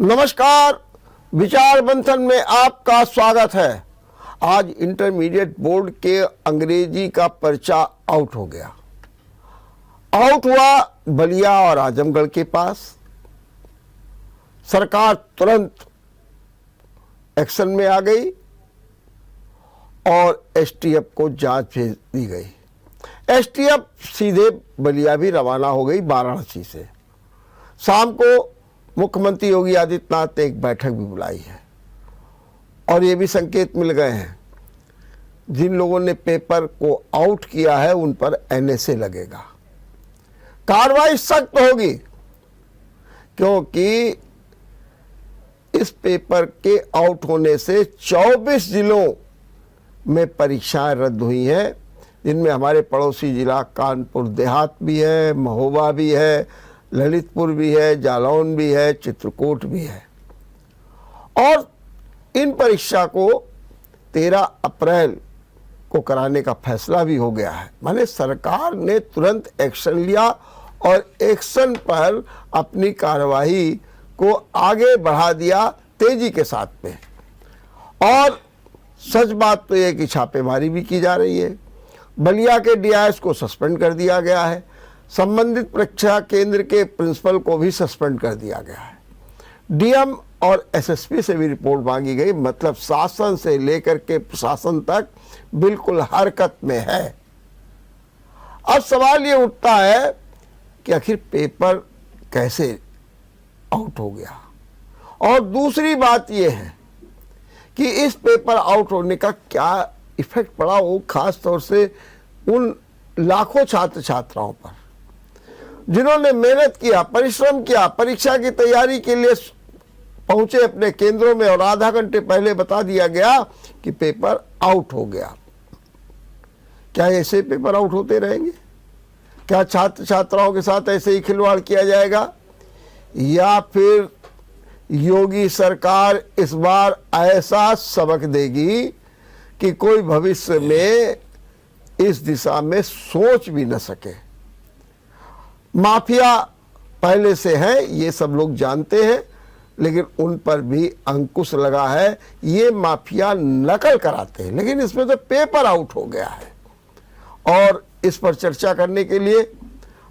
नमस्कार, विचार मंथन में आपका स्वागत है। आज इंटरमीडिएट बोर्ड के अंग्रेजी का पर्चा आउट हो गया। आउट हुआ बलिया और आजमगढ़ के पास। सरकार तुरंत एक्शन में आ गई और एसटीएफ को जांच भेज दी गई। एसटीएफ सीधे बलिया भी रवाना हो गई वाराणसी से। शाम को मुख्यमंत्री योगी आदित्यनाथ ने एक बैठक भी बुलाई है और ये भी संकेत मिल गए हैं, जिन लोगों ने पेपर को आउट किया है उन पर एनएसए लगेगा। कार्रवाई सख्त होगी, क्योंकि इस पेपर के आउट होने से 24 जिलों में परीक्षाएं रद्द हुई हैं, जिनमें हमारे पड़ोसी जिला कानपुर देहात भी है, महोबा भी है, ललितपुर भी है, जालौन भी है, चित्रकूट भी है। और इन परीक्षा को 13 अप्रैल को कराने का फैसला भी हो गया है। माने सरकार ने तुरंत एक्शन लिया और एक्शन पर अपनी कार्यवाही को आगे बढ़ा दिया तेजी के साथ में। और सच बात तो यह कि छापेमारी भी की जा रही है। बलिया के डीआईएस को सस्पेंड कर दिया गया है। संबंधित परीक्षा केंद्र के प्रिंसिपल को भी सस्पेंड कर दिया गया है। डीएम और एसएसपी से भी रिपोर्ट मांगी गई। मतलब शासन से लेकर के प्रशासन तक बिल्कुल हरकत में है। अब सवाल ये उठता है कि आखिर पेपर कैसे आउट हो गया। और दूसरी बात ये है कि इस पेपर आउट होने का क्या इफेक्ट पड़ा, वो खास तौर से उन लाखों छात्र छात्राओं पर जिन्होंने मेहनत किया, परिश्रम किया, परीक्षा की तैयारी के लिए पहुंचे अपने केंद्रों में और आधा घंटे पहले बता दिया गया कि पेपर आउट हो गया। क्या ऐसे पेपर आउट होते रहेंगे? क्या छात्र छात्राओं के साथ ऐसे ही खिलवाड़ किया जाएगा, या फिर योगी सरकार इस बार ऐसा सबक देगी कि कोई भविष्य में इस दिशा में सोच भी न सके? माफिया पहले से है, ये सब लोग जानते हैं, लेकिन उन पर भी अंकुश लगा है। ये माफिया नकल कराते हैं, लेकिन इसमें तो पेपर आउट हो गया है। और इस पर चर्चा करने के लिए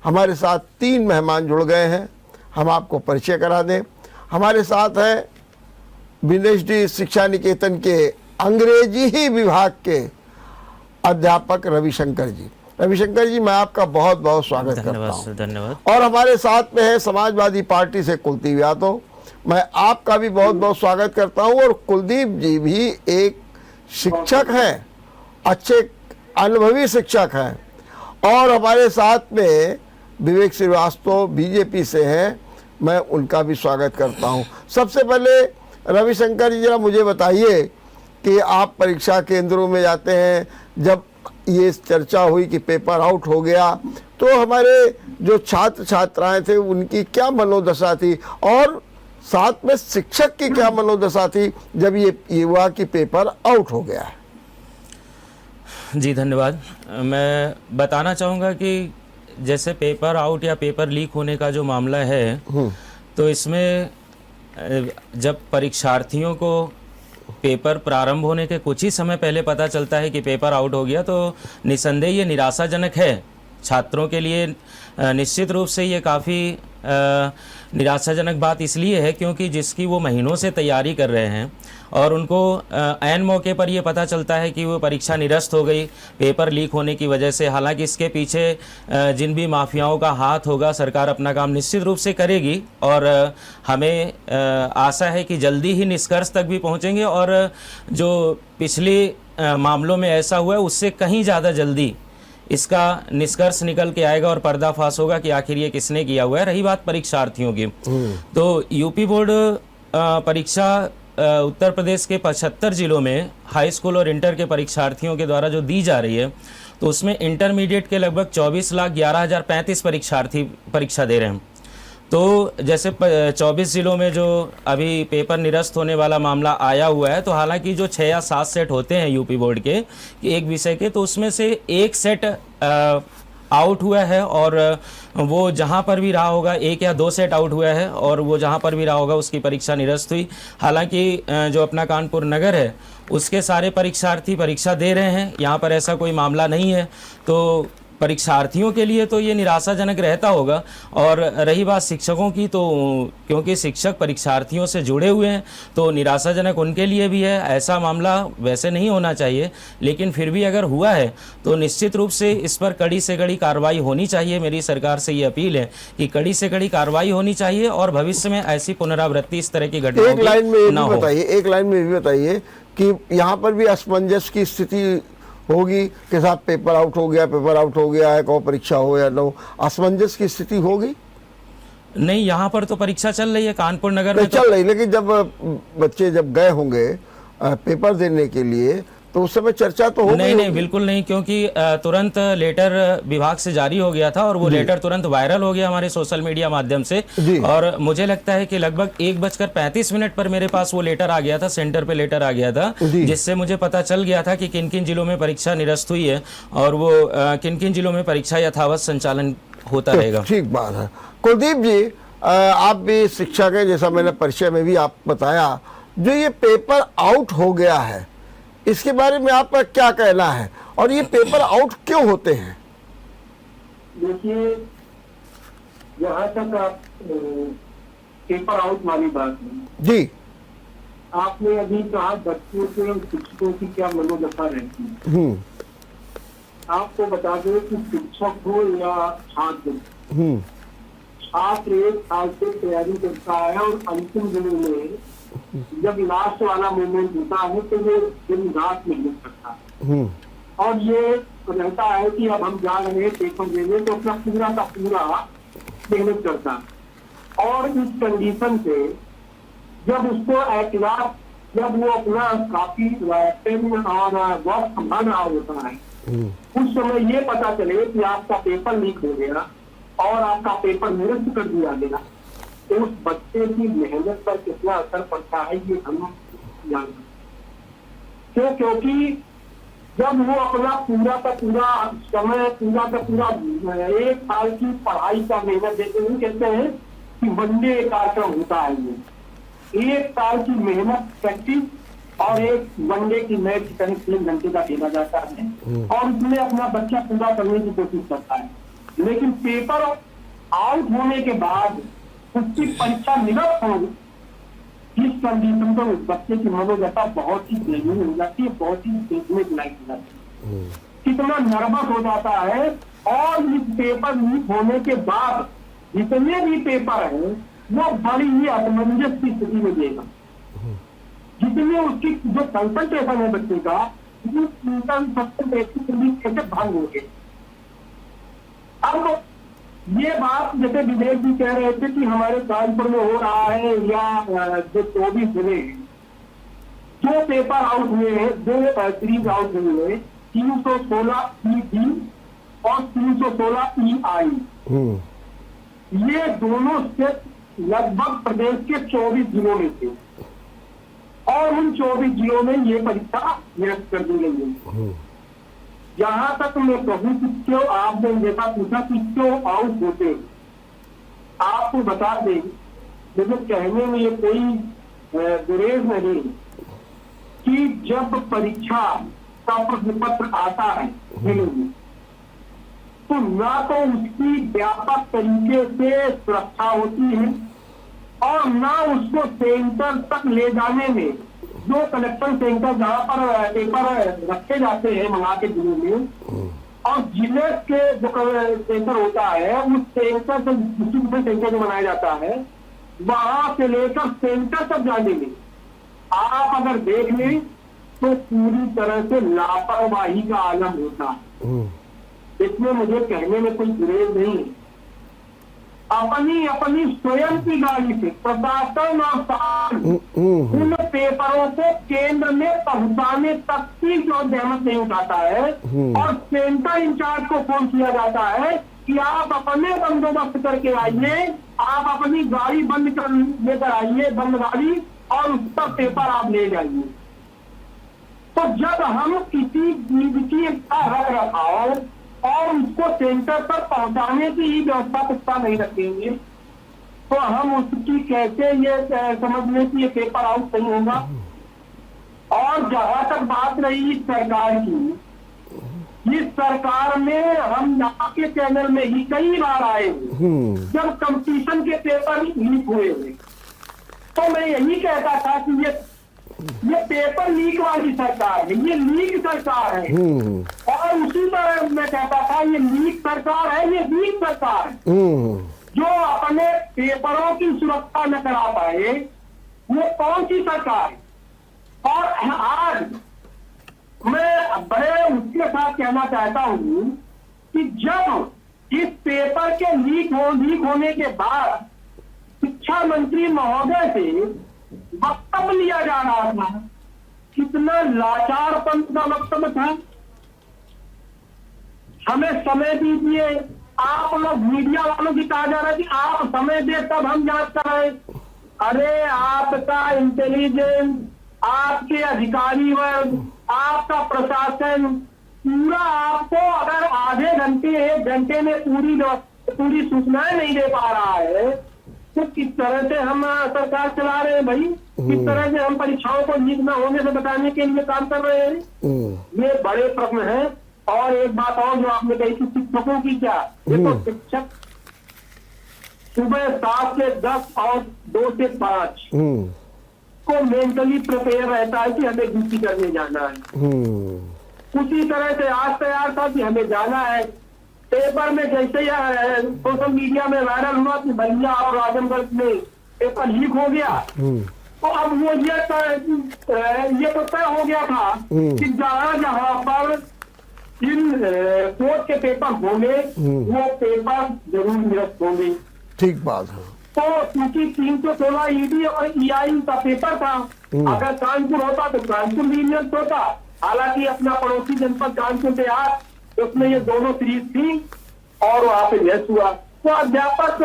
हमारे साथ 3 मेहमान जुड़ गए हैं। हम आपको परिचय करा दें। हमारे साथ हैं विनेश शिक्षा निकेतन के अंग्रेजी ही विभाग के अध्यापक रविशंकर जी। रविशंकर जी, मैं आपका बहुत बहुत स्वागत करता हूं। धन्यवाद। और हमारे साथ में है समाजवादी पार्टी से कुलदीप यादव। मैं आपका भी बहुत बहुत स्वागत करता हूं। और कुलदीप जी भी एक शिक्षक हैं, अच्छे अनुभवी शिक्षक हैं। और हमारे साथ में विवेक श्रीवास्तव बीजेपी से हैं, मैं उनका भी स्वागत करता हूं। सबसे पहले रविशंकर जी, जरा मुझे बताइए कि आप परीक्षा केंद्रों में जाते हैं, जब ये चर्चा हुई कि पेपर आउट हो गया तो हमारे जो छात्र छात्राएं थे उनकी क्या मनोदशा थी, और साथ में शिक्षक की क्या मनोदशा थी जब ये हुआ कि पेपर आउट हो गया है? जी धन्यवाद। मैं बताना चाहूँगा कि जैसे पेपर आउट या पेपर लीक होने का जो मामला है, तो इसमें जब परीक्षार्थियों को पेपर प्रारंभ होने के कुछ ही समय पहले पता चलता है कि पेपर आउट हो गया, तो निसंदेह ये निराशाजनक है छात्रों के लिए। निश्चित रूप से ये काफ़ी निराशाजनक बात इसलिए है क्योंकि जिसकी वो महीनों से तैयारी कर रहे हैं और उनको ऐन मौके पर ये पता चलता है कि वो परीक्षा निरस्त हो गई पेपर लीक होने की वजह से। हालांकि इसके पीछे जिन भी माफियाओं का हाथ होगा, सरकार अपना काम निश्चित रूप से करेगी और हमें आशा है कि जल्दी ही निष्कर्ष तक भी पहुंचेंगे। और जो पिछले मामलों में ऐसा हुआ है उससे कहीं ज़्यादा जल्दी इसका निष्कर्ष निकल के आएगा और पर्दाफाश होगा कि आखिर ये किसने किया हुआ है। रही बात परीक्षार्थियों की, तो यूपी बोर्ड परीक्षा उत्तर प्रदेश के 75 जिलों में हाई स्कूल और इंटर के परीक्षार्थियों के द्वारा जो दी जा रही है, तो उसमें इंटरमीडिएट के लगभग 24,11,035 परीक्षार्थी परीक्षा दे रहे हैं। तो जैसे 24 जिलों में जो अभी पेपर निरस्त होने वाला मामला आया हुआ है, तो हालांकि जो 6 या 7 सेट होते हैं यूपी बोर्ड के एक विषय के, तो उसमें से एक सेट आउट हुआ है और वो जहां पर भी रहा होगा 1 या 2 सेट आउट हुआ है और वो जहां पर भी रहा होगा उसकी परीक्षा निरस्त हुई। हालांकि जो अपना कानपुर नगर है उसके सारे परीक्षार्थी परीक्षा दे रहे हैं, यहाँ पर ऐसा कोई मामला नहीं है। तो परीक्षार्थियों के लिए तो ये निराशाजनक रहता होगा। और रही बात शिक्षकों की, तो क्योंकि शिक्षक परीक्षार्थियों से जुड़े हुए हैं तो निराशाजनक उनके लिए भी है। ऐसा मामला वैसे नहीं होना चाहिए, लेकिन फिर भी अगर हुआ है तो निश्चित रूप से इस पर कड़ी से कड़ी कार्रवाई होनी चाहिए। मेरी सरकार से ये अपील है कि कड़ी से कड़ी कार्रवाई होनी चाहिए और भविष्य में ऐसी पुनरावृत्ति इस तरह की घटनाओं एक लाइन में की ये न भी हो। बताइए, एक लाइन में भी बताइए कि यहाँ पर भी असमंजस की स्थिति होगी कि साहब पेपर आउट हो गया है, कहो परीक्षा हो या ना हो, असमंजस की स्थिति होगी? नहीं, यहाँ पर तो परीक्षा चल रही है कानपुर नगर नहीं में तो चल रही, लेकिन जब बच्चे जब गए होंगे पेपर देने के लिए तो उस समय चर्चा तो होगी। नहीं, बिल्कुल नहीं, क्योंकि तुरंत लेटर विभाग से जारी हो गया था और वो लेटर तुरंत वायरल हो गया हमारे सोशल मीडिया माध्यम से। और मुझे लगता है कि लगभग 1:35 पर मेरे पास वो लेटर आ गया था, सेंटर पे लेटर आ गया था, जिससे मुझे पता चल गया था कि किन किन जिलों में परीक्षा निरस्त हुई है और वो किन किन जिलों में परीक्षा यथावत संचालन होता रहेगा। ठीक बात है। कुलदीप जी, आप भी शिक्षक हैं, जैसा मैंने परिचय में भी आप बताया, जो ये पेपर आउट हो गया है इसके बारे में आपका क्या कहना है और ये पेपर आउट क्यों होते हैं? देखिए, जहाँ तक आप पेपर आउट वाली बात है जी, आपने अभी कहा बच्चों के और शिक्षकों की क्या मनोदशा रहती है। आपको बता दें कि शिक्षक हो या छात्र, छात्र 1 साल से तैयारी करता है और अंतिम दिनों में जब लास्ट वाला मोमेंट होता है तो वो दिन रात मेहनत करता है और ये रहता है कि अब हम जा रहे हैं पेपर देने, तो अपना पूरा का पूरा मेहनत करता है। और इस कंडीशन से जब उसको एहतियात, जब वो अपना काफी पेन और बॉक्स संभाल रहा होता है, उस समय ये पता चले कि आपका पेपर लीक हो गया और आपका पेपर निरस्त कर दिया गया, तो उस बच्चे की मेहनत पर कितना असर पड़ता है ये हम जानते। क्यों? क्योंकि जब वो अपना पूरा का पूरा समय, पूरा का पूरा 1 साल की पढ़ाई का मेहनत देते हुए, कहते हैं कि वनडे कार्यक्रम होता है, ये 1 साल की मेहनत प्रैक्टिस और एक वनडे की मैच करीब 3 घंटे का खेला जाता है और उसमें अपना बच्चा पूरा करने की कोशिश करता है। लेकिन पेपर आउट होने के बाद उसकी परीक्षा निरस्त हो, इस कंडीशन पर उस बच्चे की मनोदशा बहुत ही बेहून हो जाती है, बहुत ही देखने की लायक हो जाती है, कितना नर्वस हो जाता है। और इस पेपर लीक होने के बाद जितने भी पेपर हैं वो बड़ी ही असमंजस की स्थिति में देगा। जितने उसकी जो कंसंट्रेशन है बच्चे का, कैसे भंग हो गए। अब ये बात जैसे विवेक जी कह रहे थे कि हमारे कानपुर में हो रहा है या जो 24 जिले जो पेपर आउट हुए हैं, 2 सीरीज आउट हुए हैं, 316 ED और 316 EI, ये दोनों स्टेट लगभग प्रदेश के 24 जिलों में थे और उन 24 जिलों में ये परीक्षा निरस्त कर दी गई है। जहां तक मैं कहूँ कि क्यों, आपने जैसा पूछा कि क्यों आउट होते, आपको बता दें, मुझे कहने में ये कोई गुरेज नहीं कि जब परीक्षा का प्रश्न पत्र आता है तो ना तो उसकी व्यापक तरीके से सुरक्षा होती है और ना उसको सेंटर तक ले जाने में, जो कलेक्शन सेंटर जहाँ पर पेपर रखे जाते हैं मंगा के जिले में, और जिले के जो सेंटर होता है उस सेंटर से डिस्ट्रिक्ट सेंटर जो बनाया जाता है, वहां से लेकर सेंटर तक जाने में आप अगर देख लें तो पूरी तरह से लापरवाही का आलम होता है। इसमें मुझे कहने में कोई गुरेज नहीं है। अपनी स्वयं की गाड़ी से प्रशासन और उन पेपरों को केंद्र में पहुंचाने तक की जो जहमत नहीं उठाता है और सेंटर इंचार्ज को फोन किया जाता है कि आप अपने बंदोबस्त करके आइए, आप अपनी गाड़ी बंद कर लेकर आइए, बंद गाड़ी, और उस पर पेपर आप ले जाइए। तो जब हम किसी चीज की रख रखाव और उसको सेंटर पर पहुंचाने की ही व्यवस्था पुख्ता नहीं रखेंगे तो हम उसकी कैसे ये समझ लें कि ये पेपर आउट नहीं होगा। और जहां तक बात रही इस सरकार की, इस सरकार में हम आपके चैनल में ही कई बार आए जब कंपटीशन के पेपर लीक हुए थे, तो मैं यही कहता था कि ये पेपर लीक वाली सरकार है, ये लीक सरकार है। और उसी तरह मैं कहता था ये लीक सरकार है, ये वीक सरकार है। जो अपने पेपरों की सुरक्षा न करा पाए वो कौन सी सरकार है। और आज मैं बड़े उसके साथ कहना चाहता हूं कि जब इस पेपर के लीक होने के बाद शिक्षा मंत्री महोदय से वक्तव्य लिया जा रहा था, कितना लाचारपन का वक्तव्य था। हमें समय दीजिए, आप लोग मीडिया वालों की कहा जा रहा है कि आप समय दे तब हम जांच कराएं। अरे आपका इंटेलिजेंस, आपके अधिकारी वर्ग, आपका प्रशासन पूरा आपको अगर आधे घंटे 1 घंटे में पूरी सूचनाएं नहीं दे पा रहा है तो किस तरह से हम सरकार चला रहे हैं भाई। किस तरह से हम परीक्षाओं को लीक न होने से बचाने के लिए काम कर रहे हैं। ये बड़े प्रश्न है। और एक बात और जो आपने कही कि शिक्षकों की क्या, देखो शिक्षक सुबह 7 से 10 और 2 से 5 को मेंटली प्रिपेयर रहता है कि हमें ड्यूटी करने जाना है। उसी तरह से आज तैयार था कि हमें जाना है। पेपर में जैसे सोशल मीडिया में वायरल हुआ कि बलिया और आजमगढ़ में पेपर लीक हो गया, तो अब वो ये तो तय हो गया था कि जहां पर इन कोर्ट के पेपर होंगे वो पेपर जरूर निरस्त होंगे। ठीक बात है। तो क्योंकि 316 ईडी और ईआई का पेपर था, अगर कानपुर होता तो कानपुर भी निरस्त होता। हालांकि अपना पड़ोसी जनपद कानपुर देहात, उसमें ये दोनों सीरीज थी और वहां पे निरस्त हुआ। तो अध्यापक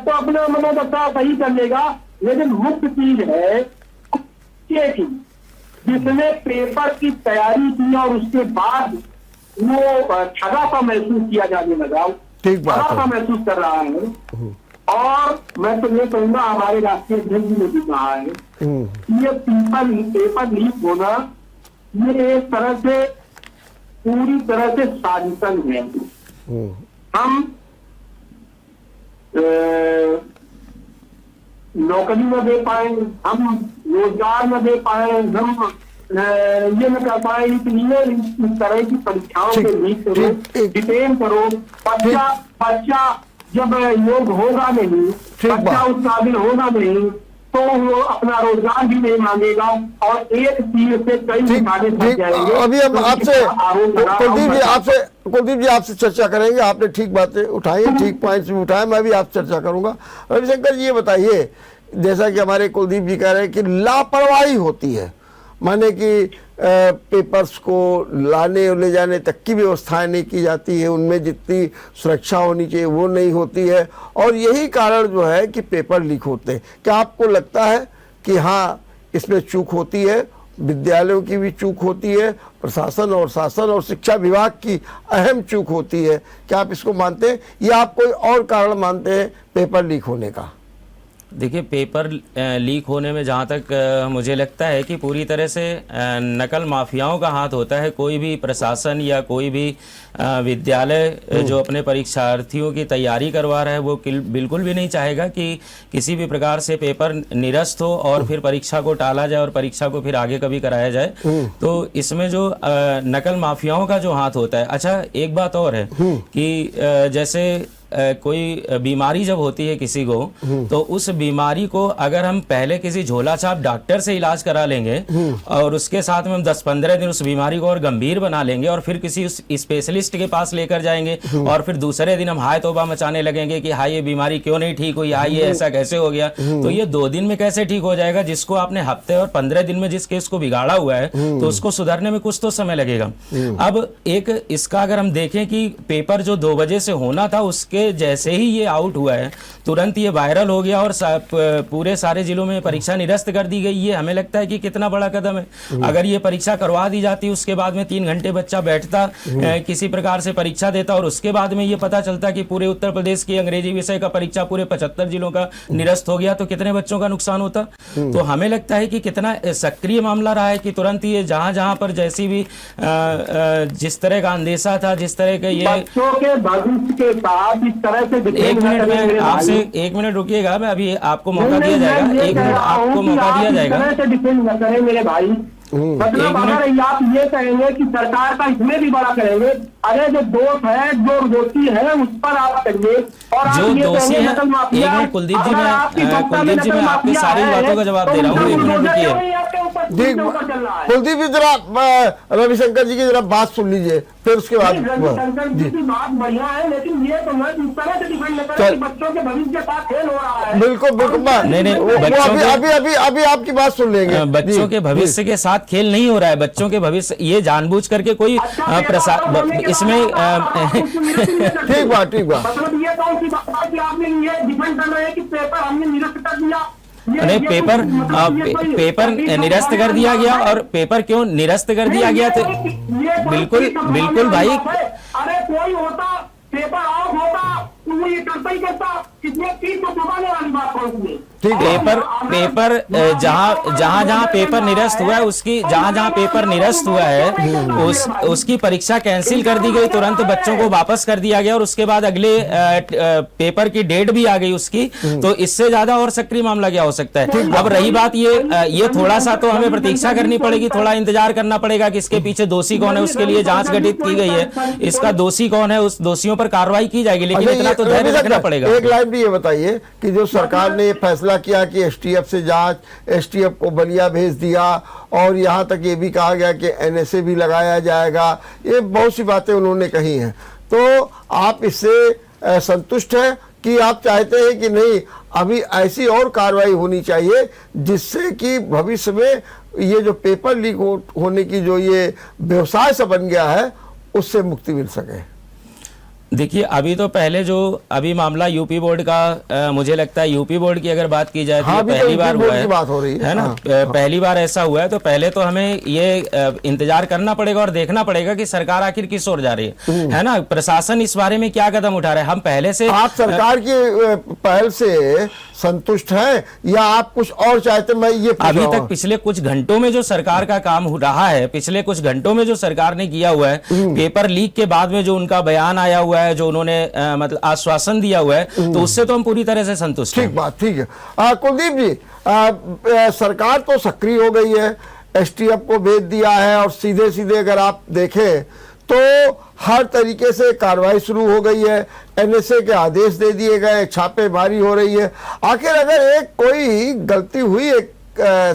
तो अपना मनोदशा सही कर लेगा, लेकिन मुख्य चीज है कि जिसने पेपर की तैयारी की और उसके बाद वो ठगा सा महसूस किया जाने लगा, ठगा सा महसूस कर रहा है। और मैं तो ये कहूंगा हमारे राष्ट्रीय अध्यक्ष ने भी कहा है ये पेपर लीक होना ये एक तरह से पूरी तरह से साजिशन है। हम नौकरी न दे पाए, हम रोजगार न दे पाए, हम ये न कर पाए, इसलिए इस तरह की परीक्षाओं के लीक करो, डिटेन करो। बच्चा जब योग होगा नहीं, बच्चा उस काबिल होगा नहीं तो वो अपना रोजगार भी नहीं मांगेगा और एक तीर से कई निशाने फंस जाएंगे। अभी हम आपसे कुलदीप जी आपसे चर्चा करेंगे। आपने ठीक बातें उठाई, ठीक पॉइंट्स भी उठाए, मैं भी आपसे चर्चा करूंगा। रविशंकर जी ये बताइए, जैसा कि हमारे कुलदीप जी कह रहे हैं कि लापरवाही होती है, माने कि पेपर्स को लाने और ले जाने तक की व्यवस्थाएं नहीं की जाती है, उनमें जितनी सुरक्षा होनी चाहिए वो नहीं होती है, और यही कारण जो है कि पेपर लीक होते हैं। क्या आपको लगता है कि हाँ इसमें चूक होती है, विद्यालयों की भी चूक होती है, प्रशासन और शासन और शिक्षा विभाग की अहम चूक होती है? क्या आप इसको मानते हैं या आप कोई और कारण मानते हैं पेपर लीक होने का? देखिए, पेपर लीक होने में जहाँ तक मुझे लगता है कि पूरी तरह से नकल माफियाओं का हाथ होता है। कोई भी प्रशासन या कोई भी विद्यालय जो अपने परीक्षार्थियों की तैयारी करवा रहा है वो बिल्कुल भी नहीं चाहेगा कि किसी भी प्रकार से पेपर निरस्त हो और फिर परीक्षा को टाला जाए और परीक्षा को फिर आगे कभी कराया जाए। तो इसमें जो नकल माफियाओं का जो हाथ होता है। अच्छा, एक बात और है कि जैसे कोई बीमारी जब होती है किसी को, तो उस बीमारी को अगर हम पहले किसी झोला छाप डॉक्टर से इलाज करा लेंगे और उसके साथ में हम 10-15 दिन उस बीमारी को और गंभीर बना लेंगे और फिर किसी उस स्पेशलिस्ट के पास लेकर जाएंगे और फिर दूसरे दिन हम हाय तौबा मचाने लगेंगे कि हाय ये बीमारी क्यों नहीं ठीक हुई, हाय ये ऐसा कैसे हो गया। तो ये 2 दिन में कैसे ठीक हो जाएगा? जिसको आपने हफ्ते और 15 दिन में जिस केस को बिगाड़ा हुआ है तो उसको सुधरने में कुछ तो समय लगेगा। अब एक इसका अगर हम देखें कि पेपर जो 2 बजे से होना था उसके उसके जैसे ही ये आउट हुआ है तुरंत ये वायरल हो गया और पूरे सारे जिलों में परीक्षा निरस्त कर दी गई। ये हमें लगता है कि कितना बड़ा कदम है। अगर ये परीक्षा करवा दी जाती, उसके बाद में 3 घंटे बच्चा बैठता, किसी प्रकार से परीक्षा देता और उसके बाद में ये पता चलता कि पूरे उत्तर प्रदेश की अंग्रेजी विषय का परीक्षा पूरे 75 जिलों का निरस्त हो गया, तो कितने बच्चों का नुकसान होता। तो हमें लगता है कि कितना सक्रिय मामला रहा है कि तुरंत ये जहां जहां पर जैसी भी जिस तरह का अंदेशा था, जिस तरह का ये बच्चों के भविष्य के साथ इस तरह से एक मिनट में आपसे 1 मिनट रुकिएगा, मैं अभी आपको मौका दिया जाएगा, 1 मिनट आपको मौका दिया जाएगा। डिफेंड न करें मेरे भाई, मतलब अगर आप ये कहेंगे कि सरकार का इसमें भी बड़ा करेंगे, अरे जो दोष है, जो दोषी है उस पर आप करिए। और जो दोषी है, एक मिनट कुलदीप जी, मैं आपकी सारी बातों का जवाब दे रहा हूँ, 1 मिनट रुकिए। कुलदीप जी जरा रविशंकर जी की जरा बात सुन लीजिए, फिर उसके बाद रविशंकर जी की बात बढ़िया है, लेकिन ये तो मैं इस तरह से डिफेंड न करें कि बच्चों के भविष्य के साथ खेल हो रहा है। बिल्कुल बिल्कुल, नहीं, अभी आपकी बात सुन लेंगे। बच्चों के भविष्य के साथ खेल नहीं हो रहा है, बच्चों के भविष्य ये जानबूझ करके कोई इसमें ठीक बात मतलब ये कौन सी बात है कि आपने ये डिफेंड कर रहे हैं कि पेपर हमने निरस्त कर दिया। नहीं, पेपर निरस्त कर दिया गया। और पेपर क्यों निरस्त कर दिया गया? तो बिल्कुल भाई, अरे कोई होता पेपर आउट होता तो वो ये करता ही करता, इसमें चीज को दबाने वाली बात कौन सी है? पेपर जहां पेपर निरस्त हुआ है, उसकी जहां पेपर निरस्त हुआ है उसकी परीक्षा कैंसिल कर दी गई, तुरंत बच्चों को वापस कर दिया गया और उसके बाद अगले पेपर की डेट भी आ गई उसकी। तो इससे ज्यादा और सक्रिय मामला क्या हो सकता है? अब रही बात ये थोड़ा सा तो हमें प्रतीक्षा करनी पड़ेगी, थोड़ा इंतजार करना पड़ेगा कि इसके पीछे दोषी कौन है, उसके लिए जांच गठित की गई है, इसका दोषी कौन है, उस दोषियों पर कार्रवाई की जाएगी, लेकिन इतना तो धैर्य रखना पड़ेगा। एक लाइन भी ये बताइए कि जो सरकार ने फैसला किया कि एसटीएफ से जांच, एसटीएफ को बलिया भेज दिया और यहाँ तक ये भी कहा गया कि एनएसए भी लगाया जाएगा, ये बहुत सी बातें उन्होंने कही हैं, तो आप इससे संतुष्ट हैं कि आप चाहते हैं कि नहीं अभी ऐसी और कार्रवाई होनी चाहिए जिससे कि भविष्य में ये जो पेपर लीक होने की जो ये व्यवसाय सा बन गया है उससे मुक्ति मिल सके? देखिए, अभी तो पहले जो अभी मामला यूपी बोर्ड का, मुझे लगता है यूपी बोर्ड की अगर बात की जाए तो पहली बार हुआ है, बात हो रही है ना? पहली बार ऐसा हुआ है, तो पहले तो हमें ये इंतजार करना पड़ेगा और देखना पड़ेगा कि सरकार आखिर किस ओर जा रही है ना? प्रशासन इस बारे में क्या कदम उठा रहा है। हम पहले से आप सरकार की पहल से संतुष्ट हैं या आप कुछ और चाहते? मैं ये अभी तक पिछले कुछ घंटों में जो सरकार का काम हो रहा है, पिछले कुछ घंटों में जो सरकार ने किया हुआ है, पेपर लीक के बाद में जो उनका बयान आया हुआ है, जो उन्होंने मतलब आश्वासन दिया हुआ है, तो उससे तो हम पूरी तरह से संतुष्ट हैं। ठीक बात, ठीक है। कुलदीप जी, सरकार तो सक्रिय हो गई है, एसटीएफ को भेज दिया है और सीधे सीधे अगर आप देखें तो हर तरीके से कार्रवाई शुरू हो गई है, एनएसए के आदेश दे दिए गए, छापेमारी हो रही है। आखिर अगर एक कोई गलती हुई एक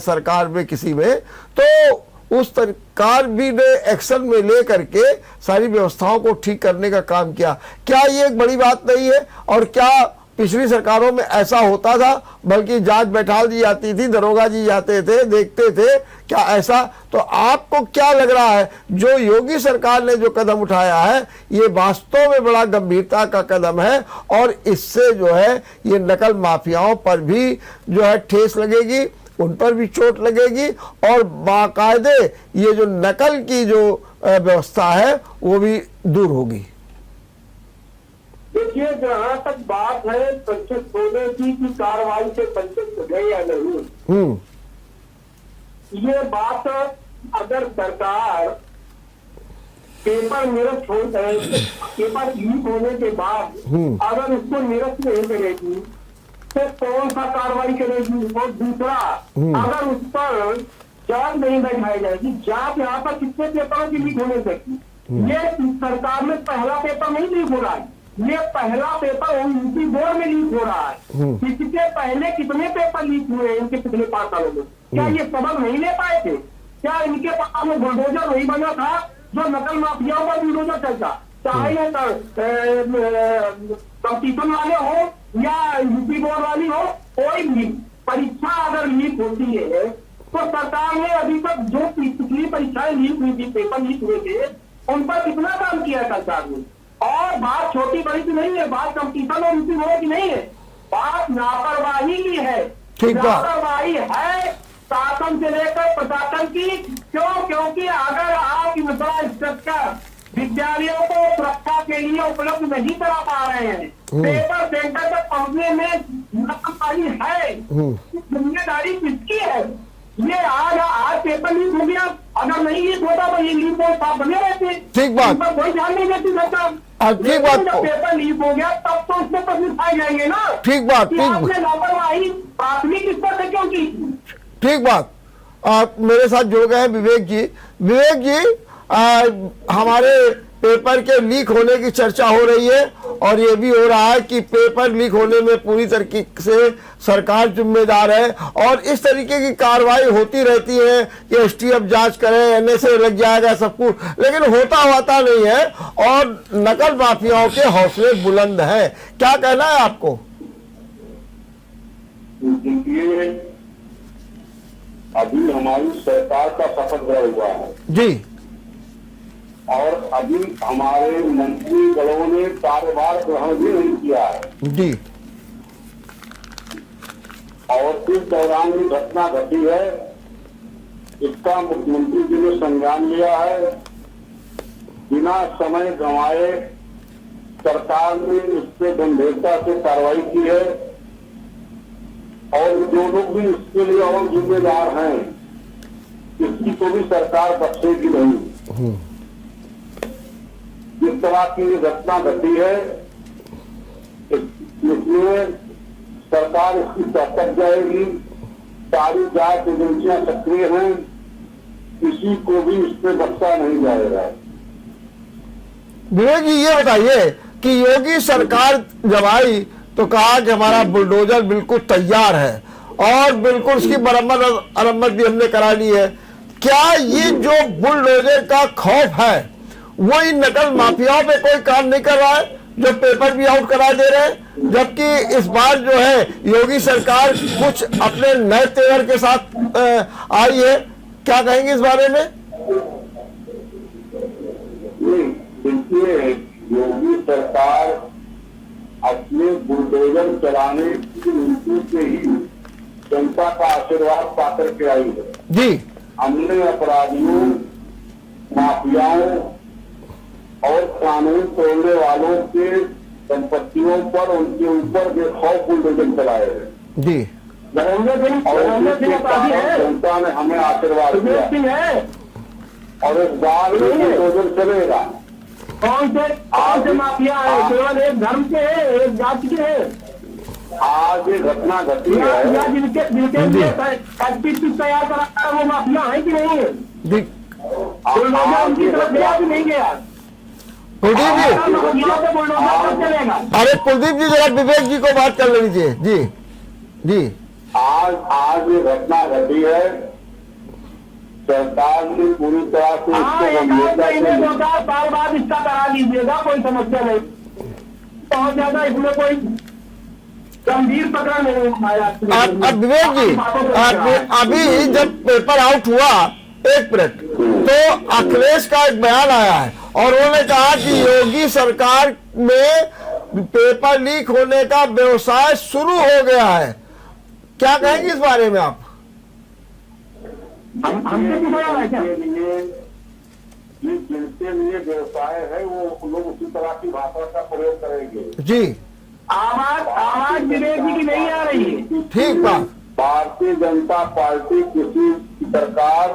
सरकार में किसी में, तो उस सरकार भी ने एक्शन में ले करके सारी व्यवस्थाओं को ठीक करने का काम किया। क्या ये एक बड़ी बात नहीं है? और क्या पिछली सरकारों में ऐसा होता था, बल्कि जांच बैठा दी जाती थी, दरोगा जी जाते थे, देखते थे, क्या ऐसा? तो आपको क्या लग रहा है जो योगी सरकार ने जो कदम उठाया है ये वास्तव में बड़ा गंभीरता का कदम है और इससे जो है ये नकल माफियाओं पर भी जो है ठेस लगेगी, उन पर भी चोट लगेगी और बाकायदे ये जो नकल की जो व्यवस्था है वो भी दूर होगी? देखिए, जहाँ तक बात है संचित होने की कार्रवाई से संचित गए या नहीं, ये बात अगर सरकार पेपर निरस्त हो जाए, पेपर लीक होने के बाद अगर उसको निरस्त नहीं करेगी तो कौन सा कार्रवाई करेगी? और दूसरा, अगर उस पर जांच नहीं बैठाई जाएगी, जांच यहाँ पर कितने पेपरों की लीक होने सकती? ये सरकार में पहला पेपर नहीं लीक हो रहा है, ये पहला पेपर यूपी बोर्ड में लीक हो रहा है। इसके पहले कितने पेपर लीक हुए हैं इनके पिछले 5 सालों में? क्या ये सबक नहीं ले पाए थे? क्या इनके पास में बुलडोजर नहीं बना था जो नकल माफियाओं पर बुलडोजर चलता? चाहे ये कंपटीशन वाले हो या यूपी बोर्ड वाली हो, कोई भी परीक्षा अगर लीक होती है तो सरकार ने अभी तक जो पिछली परीक्षाएं लीक हुई थी, पेपर लीक हुए थे, उन पर कितना काम किया सरकार ने? और बात छोटी बड़ी की नहीं है, बात कंपटीशन और नीति की नहीं है, बात लापरवाही की है। ठीक बात। लापरवाही है शासन से लेकर प्रशासन की। क्यों? क्योंकि अगर आप इंफ्रास्ट्रक्चर विद्यालयों को सुरक्षा के लिए उपलब्ध नहीं करा पा रहे हैं, पेपर सेंटर तक पहुंचने में लापरवाही है, जिम्मेदारी किसकी है? ये आज पेपर लीक हो गया, अगर नहीं लीक होता तो ये लीक बोर्ड साफ बने रहते। ठीक बात। इस पर कोई ध्यान नहीं देती सरकार। ठीक बात। जब पेपर लीक हो गया तब तो उसमें प्रश्न उठाए जाएंगे ना। ठीक बात। कि आपने लापरवाही प्राथमिक स्तर से क्यों की? ठीक बात। आप मेरे साथ जुड़ गए हैं विवेक जी। विवेक जी, हमारे पेपर के लीक होने की चर्चा हो रही है और ये भी हो रहा है कि पेपर लीक होने में पूरी तरीके से सरकार जिम्मेदार है और इस तरीके की कार्रवाई होती रहती है कि एसटीएफ जांच करे, एनएसए लग जाएगा सब कुछ, लेकिन होता नहीं है और नकल माफियाओं के हौसले बुलंद हैं। क्या कहना है आपको? देखिए, अभी हमारी सरकार का शपथ ग्रहण हुआ है जी, और अभी हमारे मंत्रीगणों ने कार्यभार ग्रहण भी नहीं किया है जी, और इस दौरान ये घटना घटी है, इसका मुख्यमंत्री जी ने संज्ञान लिया है। बिना समय गंवाए सरकार ने इस पर गंभीरता से कार्रवाई की है और जो लोग भी इसके लिए और जिम्मेदार हैं, किसी को भी सरकार बख्शेगी नहीं। जिस तरह की ये घटना घटी है, इसमें सरकार इसकी तक जाएगी। सारी जांच एजेंसियां सक्रिय हैं, किसी को भी इसमें बख्शा नहीं जाएगा। विवेक जी, ये बताइए कि योगी सरकार जब आई तो कहा कि हमारा बुलडोजर बिल्कुल तैयार है और बिल्कुल उसकी मरम्मत भी हमने करा ली है। क्या ये जो बुलडोजर का खौफ है वो इन नकल माफियाओं पे कोई काम नहीं कर रहा है जो पेपर भी आउट करा दे रहे हैं, जबकि इस बार जो है योगी सरकार कुछ अपने नए तेवर के साथ आई है? क्या कहेंगे इस बारे में? देखिए, योगी सरकार अपने बुलडोजर चलाने की नीति से ही जनता का आशीर्वाद पाकर के आई है। जी, हमने अपराधियों, माफियाओं और कानून तोड़ने वालों के संपत्तियों पर, उनके ऊपर बेखौफ बुलडोजर चलाए हैं जी, और जनता ने हमें आशीर्वाद दिया और इस बार बुलडोजर चलेगा। कौन से माफिया है? केवल एक धर्म के है, एक जाति के है? आज ये घटना घटी है, या जिनके लिए तैयार करा वो माफिया है कि नहीं है? बुलडोजर उनकी तरफ गया कि नहीं गया? कुलदीप जी, माफिया से बुलडोजर कब चलेगा? अरे कुलदीप जी जरा विवेक जी को बात कर लीजिए। जी जी, आज ये घटना घटी है, सरकार ने पूरी तरह से बार बार इसका करा लीजिएगा, कोई समस्या नहीं। बहुत ज्यादा इसमें कोई गंभीर पकड़ नहीं आया। अब विवेक जी, अभी जब पेपर आउट हुआ, एक मिनट, तो अखिलेश का एक बयान आया है और उन्होंने कहा कि योगी सरकार में पेपर लीक होने का व्यवसाय शुरू हो गया है। क्या कहेंगे इस बारे में आप? जिनके लिए व्यवसाय है वो लोग उसी तरह की भाषा का प्रयोग करेंगे। जी, आवाज विवेक जी की नहीं आ रही है। ठीक बात। भारतीय जनता पार्टी किसी सरकार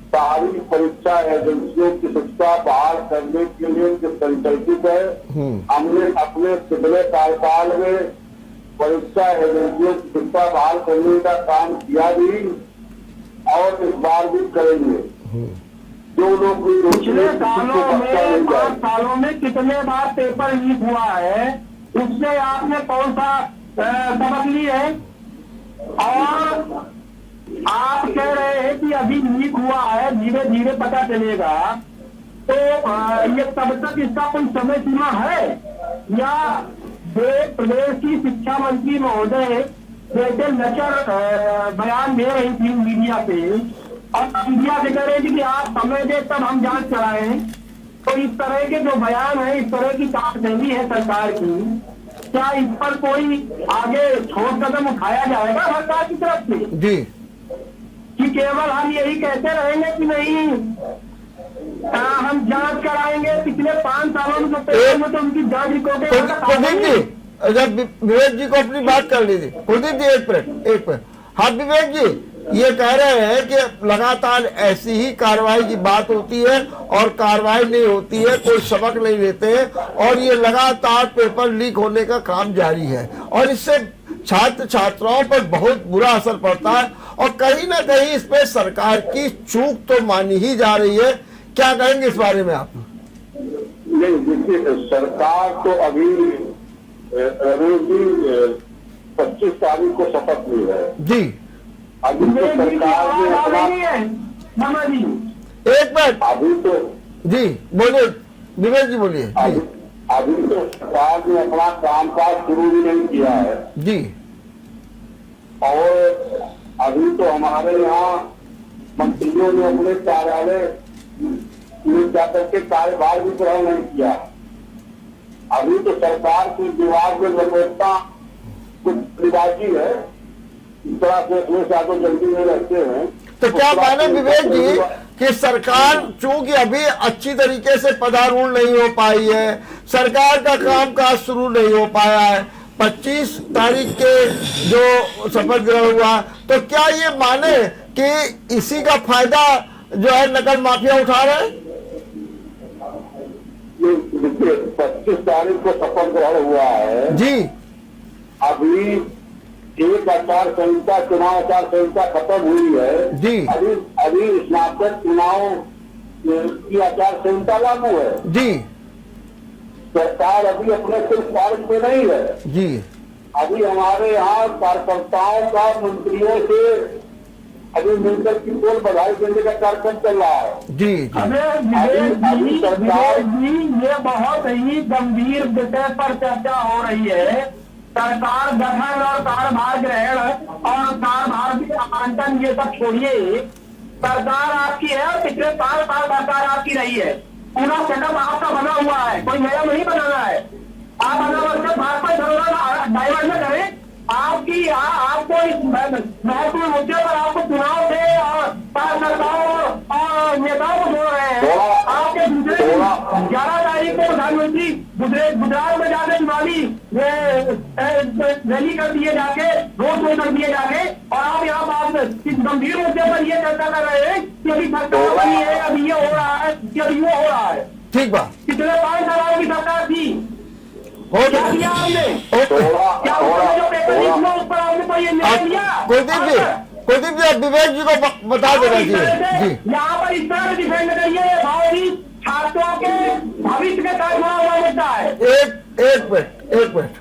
सारी परीक्षा एजेंसियों की शिक्षा बहाल करने के लिए संकल्पित है। हमने अपने पिछले कार्यकाल में परीक्षा एजेंसियों की शिक्षा बहाल करने का काम किया भी और इस बार भी करेंगे। जो लोग पिछले सालों में 5 सालों में कितने बार पेपर लीक हुआ है, उससे आपने कौन सा सबक ली है? और आप कह रहे हैं कि अभी लीक हुआ है, धीरे धीरे पता चलेगा, तो ये तब तक इसका कोई समय सीमा है? या प्रदेश की शिक्षा मंत्री महोदय जैसे नचर बयान दे रही थी मीडिया पे और मीडिया से कह रही थी कि आप समय दे तब हम जांच कराएं, तो इस तरह के जो बयान है, इस तरह की कामचली है सरकार की, क्या इस पर कोई आगे ठोस कदम उठाया जाएगा सरकार की तरफ से? जी कि केवल हम यही कहते रहेंगे कि नहीं हम जांच कराएंगे, पिछले 5 सालों में तो उनकी जांच रिपोर्टें कुलदीप जी, जब विवेक जी को अपनी बात कर लीजिए। कुलदीप जी एक मिनट। हाँ विवेक जी, ये कह रहे हैं कि लगातार ऐसी ही कार्रवाई की बात होती है और कार्रवाई नहीं होती है, कोई सबक नहीं लेते हैं और ये लगातार पेपर लीक होने का काम जारी है और इससे छात्र छात्राओं पर बहुत बुरा असर पड़ता है और कहीं ना कहीं इस पे सरकार की चूक तो मानी ही जा रही है। क्या कहेंगे इस बारे में आप? नहीं, देखिए सरकार तो अभी 25 तारीख को शपथ ली है जी। अभी तो सरकार ने अपना एक मिनट, अभी तो जी बोलिए विवेक जी, बोलिए जी। अभी तो सरकार ने अपना कामकाज शुरू भी नहीं किया है जी। और अभी तो हमारे यहाँ मंत्रियों ने अपने कार्यालय में जाकर के कार्यभार भी ग्रहण नहीं किया। अभी तो सरकार की विभाग में लपेटना कुछ रिवाजी है, इस तरह से अपने साथ जल्दी में रहते हैं। तो क्या माने विवेक जी कि सरकार चूंकि अभी अच्छी तरीके से पदारूढ़ नहीं हो पाई है, सरकार का कामकाज शुरू नहीं हो पाया है, 25 तारीख के जो शपथ ग्रहण हुआ, तो क्या ये माने कि इसी का फायदा जो है नकल माफिया उठा रहे हैं? देखिए 25 तारीख को शपथ ग्रहण हुआ है जी। अभी एक आचार संहिता, चुनाव आचार संहिता खत्म हुई है जी। अभी स्नातक चुनाव की आचार संहिता लागू है जी सरकार अभी अपने सिर्फ कार्य पे नहीं है जी। अभी हमारे यहाँ कार्यकर्ताओं का मंत्रियों से अभी मिलकर की कोल बधाई देने का कार्यक्रम चल रहा है जी विवेक जी, ये बहुत ही गंभीर विषय पर चर्चा हो रही है। सरकार गठन और कार्यभार ग्रहण और कार्यभार आवंटन ये सब छोड़िए, सरकार आपकी है और पिछले 5 साल सरकार आपकी रही है, पूरा सेटअप आपका बना हुआ है, कोई नया नहीं बनाना है। आप अनावश्यक भाजपा डाइवर्ट न करें। आपकी आपको इस महत्वपूर्ण मुद्दे पर आपको चुनाव से और कार्यकर्ताओं और नेताओं को जोड़ रहे हैं। आपके दूसरे 11 तारीख को प्रधानमंत्री गुजरात में जाके चुनावी रैली कर दिए जाके, रोड शो कर दिए जाके, और आप यहाँ बात इस गंभीर मुद्दे पर ये चर्चा कर रहे हैं कि अभी सरकार बनी है, अभी ये हो रहा है, कि अभी वो हो रहा है। ठीक बात। पिछले 5 सालों की सरकार थी, हो क्या किया आपने? क्या जो पेपर लीक हुआ उस पर आपने कोई निर्णय लिया? कुलदीप जी आप विवेक जी को बता देना चाहिए जी। यहाँ पर इस तरह से डिफेंड करिए, ये बहुत ही छात्रों के भविष्य के साथ जुड़ा हुआ मुद्दा है। एक मिनट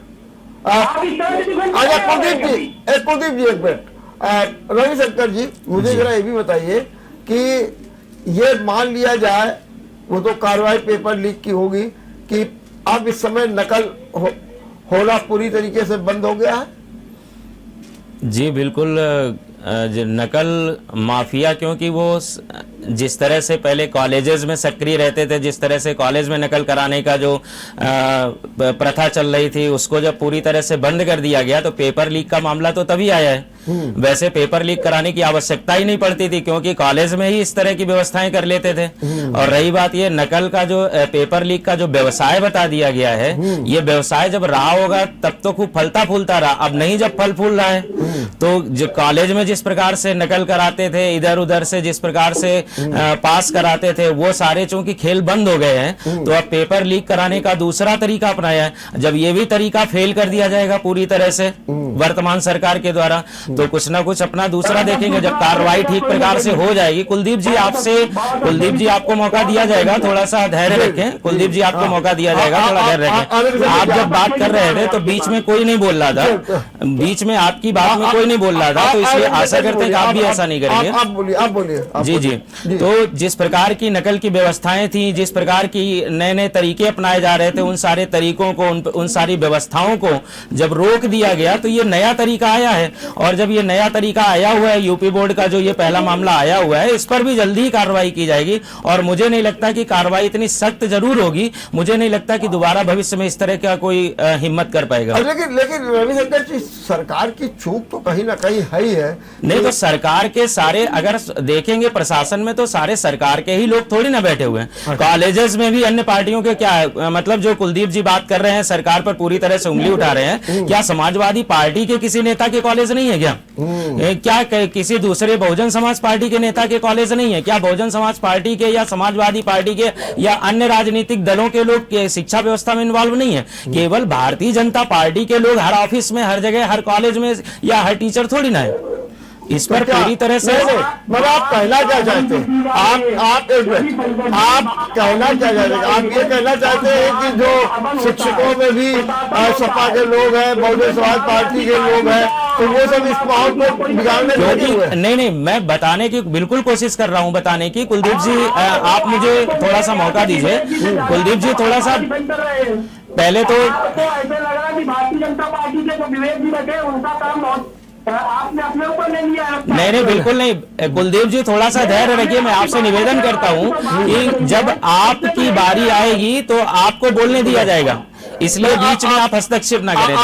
आप इस तरह से डिफेंड अच्छा कुलदीप जी एक मिनट। रविशंकर जी, मुझे जरा ये भी बताइए कि ये मान लिया जाए, वो तो कार्रवाई पेपर लीक की होगी, कि अब इस समय नकल होना पूरी तरीके से बंद हो गया है? जी बिल्कुल। नकल माफिया, क्योंकि वो जिस तरह से पहले कॉलेजेस में सक्रिय रहते थे, जिस तरह से कॉलेज में नकल कराने का जो प्रथा चल रही थी, उसको जब पूरी तरह से बंद कर दिया गया तो पेपर लीक का मामला तो तभी आया है। वैसे पेपर लीक कराने की आवश्यकता ही नहीं पड़ती थी, क्योंकि कॉलेज में ही इस तरह की व्यवस्थाएं कर लेते थे। और रही बात ये नकल का, जो पेपर लीक का जो व्यवसाय बता दिया गया है, ये व्यवसाय जब रहा होगा तब तो खूब फलता फूलता रहा, अब नहीं जब फल फूल रहा है। तो जो कॉलेज में जिस प्रकार से नकल कराते थे, इधर उधर से जिस प्रकार से पास कराते थे, वो सारे चूंकि खेल बंद हो गए हैं, तो अब पेपर लीक कराने का दूसरा तरीका अपनाया है। जब ये भी तरीका फेल कर दिया जाएगा पूरी तरह से वर्तमान सरकार के द्वारा, तो कुछ ना कुछ अपना दूसरा देखेंगे जब कार्रवाई ठीक प्रकार से हो जाएगी। कुलदीप जी आपको मौका दिया जाएगा, थोड़ा सा धैर्य रखें। कुलदीप जी आपको मौका दिया जाएगा, थोड़ा धैर्य रखें। आप जब बात कर रहे थे तो बीच में कोई नहीं बोल रहा था, बीच में आपकी बात में कोई नहीं बोल रहा था, तो इसलिए आशा करते हैं कि आप भी ऐसा नहीं करेंगे। आप बोलिए। जी। तो जिस प्रकार की नकल की व्यवस्थाएं थी, जिस प्रकार की नए नए तरीके अपनाए जा रहे थे, उन सारे तरीकों को, उन सारी व्यवस्थाओं को जब रोक दिया गया तो ये नया तरीका आया है। और जब जब ये नया तरीका आया हुआ है यूपी बोर्ड का, जो ये पहला मामला आया हुआ है, इस पर भी जल्दी ही कार्रवाई की जाएगी। और मुझे नहीं लगता कि कार्रवाई इतनी सख्त जरूर होगी, मुझे नहीं लगता कि दोबारा भविष्य में इस तरह का कोई हिम्मत कर पाएगा। लेकिन रविशंकर जी, सरकार की चूक तो कहीं ना कहीं है ही है। नहीं तो सरकार के सारे, अगर देखेंगे प्रशासन में, तो सारे सरकार के ही लोग थोड़ी ना बैठे हुए हैं। कॉलेजेस में भी अन्य पार्टियों के क्या है, मतलब जो कुलदीप जी बात कर रहे हैं, सरकार पर पूरी तरह से उंगली उठा रहे हैं। क्या समाजवादी पार्टी के किसी नेता के कॉलेज नहीं है क्या? क्या किसी दूसरे बहुजन समाज पार्टी के नेता के कॉलेज नहीं है क्या? बहुजन समाज पार्टी के या समाजवादी पार्टी के या अन्य राजनीतिक दलों के लोग शिक्षा व्यवस्था में इन्वॉल्व नहीं है? केवल भारतीय जनता पार्टी के लोग हर ऑफिस में, हर जगह, हर कॉलेज में या हर टीचर थोड़ी ना है। इस पर पूरी तरह से मतलब आप कहना क्या चाहते हैं? आप एक मिनट, आप कहना क्या चाहते हैं? आप ये कहना चाहते हैं कि जो शिक्षकों में भी सपा के लोग हैं, बहुजन समाज पार्टी के लोग हैं, तो वो सब इस माहौल को बिगाड़ने में लगे हुए हैं? नहीं, मैं बताने की बिल्कुल कोशिश कर रहा हूं, बताने की। कुलदीप जी, आप मुझे थोड़ा सा मौका दीजिए। कुलदीप जी, थोड़ा सा पहले तो ऐसा लग रहा है कि भारतीय जनता पार्टी के जो विवेक जी बैठे, उनका काम बहुत आपने अपने ऊपर ले लिया है। नहीं, बिल्कुल नहीं। कुलदीप जी, थोड़ा सा धैर्य रखिए। मैं आपसे निवेदन करता हूं कि जब आपकी बारी आएगी तो आपको बोलने दिया जाएगा, इसलिए बीच में आप हस्तक्षेप ना करें।